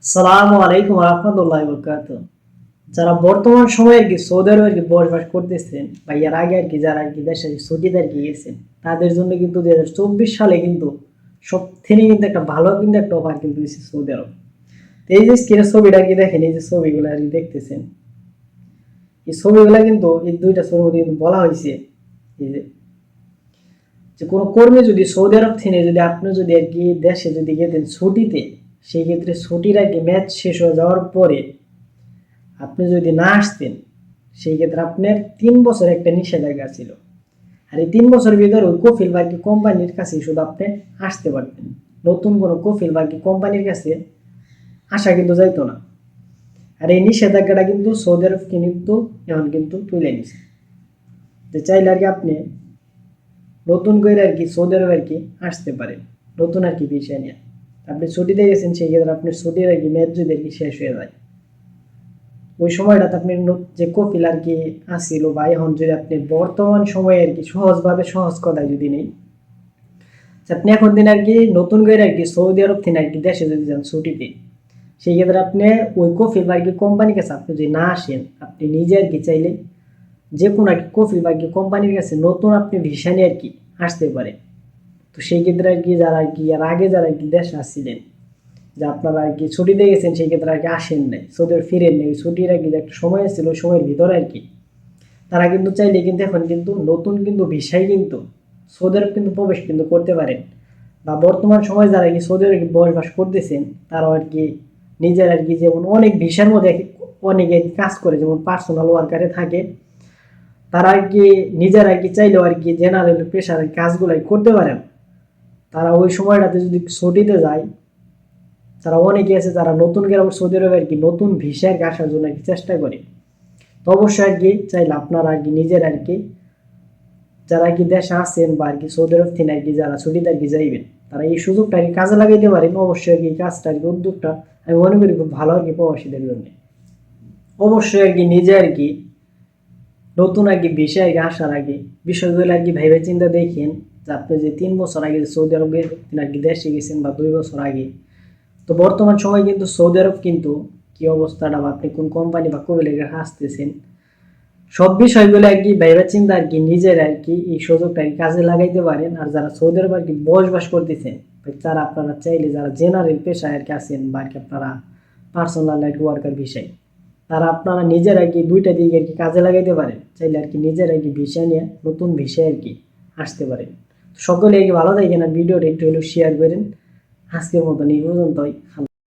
আসসালামু আলাইকুম রহমতুল্লাহ বরকাত। যারা বর্তমান সময়ে আর কি সৌদি আরবে আর কি বসবাস করতেছেন বা এর আগে আর কি যারা আর কি দেশে ছুটিতে আর কি গেছেন, তাদের জন্য কিন্তু 2024 সালে কিন্তু সব থেকে কিন্তু একটা ভালো কিন্তু একটা অফার কিন্তু দিচ্ছে সৌদি আরব। তো এই যে স্ক্রিনের ছবিটা আর কি দেখেন, এই যে ছবিগুলো আর কি দেখতেছেন, এই ছবিগুলো কিন্তু এই দুইটা ছবির মধ্যে কিন্তু বলা হয়েছে এই যে যে কোনো কর্মী যদি সৌদি আরব থেকে যদি আপনি যদি আর কি দেশে যদি গেতেন ছুটিতে, সেই ক্ষেত্রে ছুটির আর কি ম্যাচ শেষ হয়ে যাওয়ার পরে আপনি যদি না আসতেন, সেই ক্ষেত্রে আপনার 3 বছর একটা নিষেধাজ্ঞা ছিল। আর এই 3 বছরের ভিতরে ওই কফিল বা কোম্পানির কাছে শুধু আপনি আসতে পারতেন। নতুন কোনো কফিল বা কোম্পানির কাছে আসা কিন্তু যাইতো না। আর এই নিষেধাজ্ঞাটা কিন্তু সৌদি আরব কিন্তু এখন কিন্তু তুলে নিছে, যে চাইলে আর কি আপনি নতুন করে আর কি সৌদি আরব আর কি আসতে পারেন, নতুন আর কি বিষয় নিয়ে। আপনি ছুটিতে গেছেন, সেই ক্ষেত্রে আপনার ছুটির আর কি ম্যাচ যদি আর কি শেষ হয়ে যায়, ওই সময়টাতে আপনি যে কপিল আর কি আসিল বা এখন যদি আপনি বর্তমান সময়ে আর কি সহজভাবে সহজ কথায় যদি নেই, আপনি এখন দিন আর কি নতুন করে আর কি সৌদি আরব থেকে আর কি দেশে যদি যান ছুটিতে, সেই ক্ষেত্রে আপনি ওই কফিল বা কি কোম্পানির কাছে আপনি যদি না আসেন, আপনি নিজে আর কি চাইলে যে কোনো আর কি কফিল বা কি কোম্পানির কাছে নতুন আপনি ভিসা নিয়ে আর কি আসতে পারেন। তো সেই ক্ষেত্রে আর কি যারা আর কি আর আগে যারা আর কি দেশে আসছিলেন, যে আপনারা আর কি ছুটিতে গেছেন, সেই ক্ষেত্রে আর কি আসেন নাই, সৌদি আরব ফিরেন নাই, ওই ছুটির আর কি যে একটা সময় ছিল ওই সময়ের ভিতরে আর কি তারা কিন্তু চাইলে কিন্তু এখন কিন্তু নতুন কিন্তু ভিসায় কিন্তু সৌদি আরব কিন্তু প্রবেশ কিন্তু করতে পারেন। বা বর্তমান সময় যারা কি সৌদি আরবে বসবাস করতেছেন, তারাও আর কি নিজের আর কি যেমন অনেক ভিসার মধ্যে অনেকে কাজ করে, যেমন পার্সোনাল ওয়ার্কারে থাকে, তারা আর কি নিজের আর কি চাইলেও আর কি জেনারেল পেশার কাজগুলো করতে পারেন। তারা ওই সময়টাতে যদি ছুটিতে যায়, তারা অনেকে আছে যারা নতুন করে আবার সৌদি আরবে আর কি নতুন ভিসার আসার জন্য আর কি চেষ্টা করে। তো অবশ্যই আর কি চাইলে আপনারা আর কি নিজের আর কি যারা আর কি দেশে আছেন বা আর কি সৌদি আরব থেকে আর কি যারা ছুটিতে আর কি যাইবেন, তারা এই সুযোগটা আর কি কাজে লাগাইতে পারেন। অবশ্যই আর কি এই কাজটা আর কি উদ্যোগটা আমি মনে করি খুব ভালো আর কি প্রবাসীদের জন্য। অবশ্যই আর কি নিজে আর কি নতুন আর কি ভিসা আর কি আসার আগে বিষয়গুলো আর কি ভেবে চিন্তা দেখেন, যে আপনি যে 3 বছর আগে সৌদি আরবে আর কি দেশে গেছেন বা 2 বছর আগে, তো বর্তমান সময় কিন্তু সৌদি আরব কিন্তু কি অবস্থাটা বা আপনি কোন কোম্পানি বা কোভিলের কাছে আসতেছেন, সব বিষয়গুলো আর কি ভেবে চিন্তা আর কি নিজের আর কি এই সুযোগটা আর কি কাজে লাগাইতে পারেন। আর যারা সৌদি আরব আর কি বসবাস করতেছেন, তারা আপনারা চাইলে যারা জেনারেল পেশায় আর কি আছেন বা আর কি আপনারা পার্সোনাল আর কি ওয়ার্কার বিষয়, তারা আপনারা নিজের আর কি দুইটা দিকে আর কি কাজে লাগাইতে পারেন। চাইলে আর কি নিজের আর কি ভিসা নিয়ে নতুন ভিসায় আর কি আসতে পারেন। সকলে আর কি ভালো থাকেন আর ভিডিওটা একটু হলেও শেয়ার করেন। আজকের মতন এই পর্যন্তই।